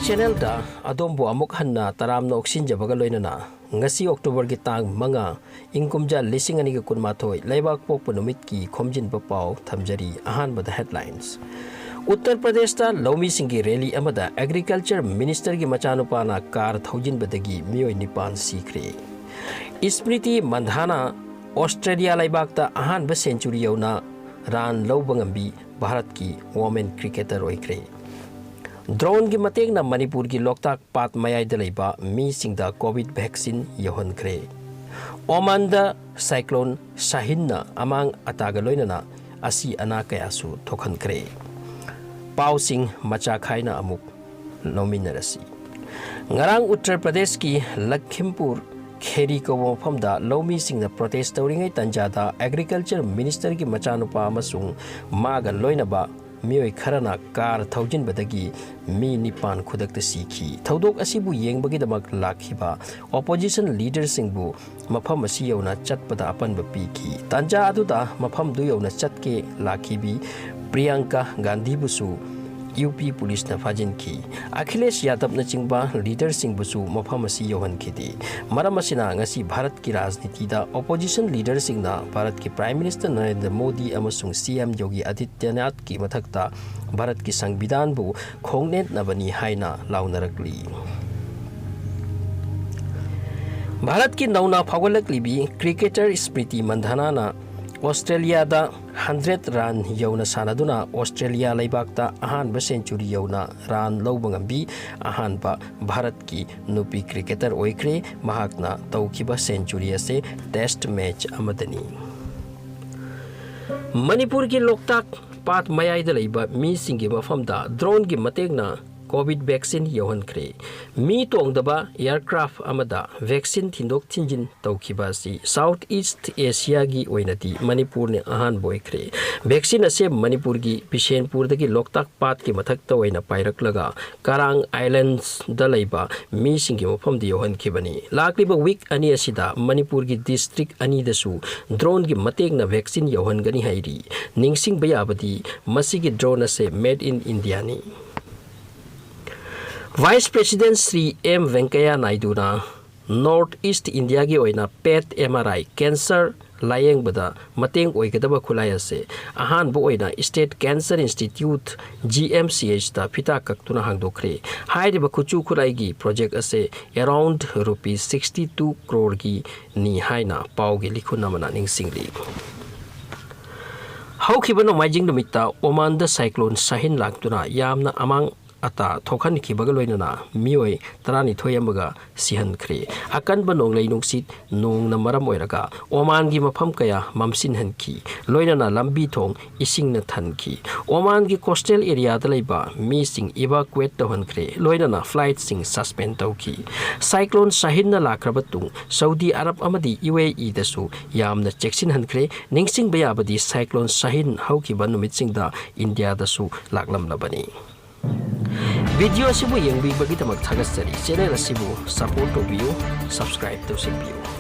channel da adombo amuk hanna taramna oksinjabaga loinana ngasi October gi tang manga ingkumja lising ani ga kunmathoi leibakpokpa numitki khomjinba pau thamjari ahanbada headlines. Uttar Pradesh ta Lomi Singhi rally amada Agriculture Minister gi machanupana car thoujinbadagi miyoi nipan sikre. Smriti Mandhana Australia laibakta ahanba century yauna ran laubangambi Bharat ki women cricketer oikre. Drone gi mateng na Manipur gi Loktak Pat mayai da leiba mi singda COVID vaccine yohankre. Oman da cyclone Shahin na amang ataga loinana asi ana kayasu thokhankre. Pau Singh macha khaina amuk nominarasi. Ngarang Uttar Pradesh ki Lakhimpur Kheri ko mafamda Lomi Singh na protest tawringai tanjada Agriculture Minister ki machanupa amasung maga loinaba miyoi kharana kar thoujin badagi mi nipan khudakta sikhi thodok asibu yengbagi-damak lakhiba opposition leader singbu mafam asi yauna chatpada apanba piki tanja aduda mafam du yauna chatke lakhibi Priyanka Gandhi busu UP police na fajin ki Akhilesh Yadav na chingba leader sing busu mafam asi yohan khidi maram asina ngasi Bharat ki rajniti da opposition leader sing na Bharat ki Prime Minister Narendra Modi amasung CM Yogi Adityanath ki mathakta Bharat ki Sangbidan bu khongnet na bani haina launarakli. Bharat ki nauna phawalakli bi cricketer Smriti Mandhana na Australia da 100 run yauna sanaduna Australia laibakta ahanba century yauna run laubangambi ahanba Bharat ki nupi cricketer oikre mahakna taukiba century ase test match amadani. Manipur ki Loktak Pat mayai da leiba mi singi mafamda drone gi mategna COVID vaccine yohankre. Mi tongdaba aircraft amada vaccine thindok thinjin taukiba si Southeast Asia gi oinati Manipur ne ahan boikre. Vaccine ase Manipur gi Bishenpur dagi Loktak Pat ki mathakta oina pairaklaga Karang Islands da leiba mi singi mafam di yohankibani. Lakliba week ani asida Manipur gi district ani dasu drone gi mategna vaccine yohangani hairi. Ningsing bayabadi masigi drone ase made in India ni. Vice President Sri M. Venkaiah Naidu na North East India gi oina PET MRI cancer layeng bada mateng oigadaba khulai ase ahan bo oina State Cancer Institute GMCH ta pita kaktuna hangdokre hairiba khuchu khulai gi project ase around rupees 62 crore gi ni haina paugi likhuna mana ningsingli. Haukibano majing numitta Oman da cyclone Shahin laktuna yamna amang ata thokhan ki bagaloinana mioi tarani thoyamaga sihan khre akan banong leinungsit nong na maram oiraga Oman gi mafam kaya mamsin hanki loinana lambi thong ising na thanki Oman gi coastal area da leiba mi sing evacuate tawhan khre loinana flight sing suspend tawki cyclone Shahin na lakrabatung Saudi Arab amadi UAE dasu yamna cheksin hankhre ningsing bayabadi cyclone Shahin hauki banumit singda India dasu laklam labani. Video asibu yang bagi tamak thagasari channel asibu support to view subscribe to view.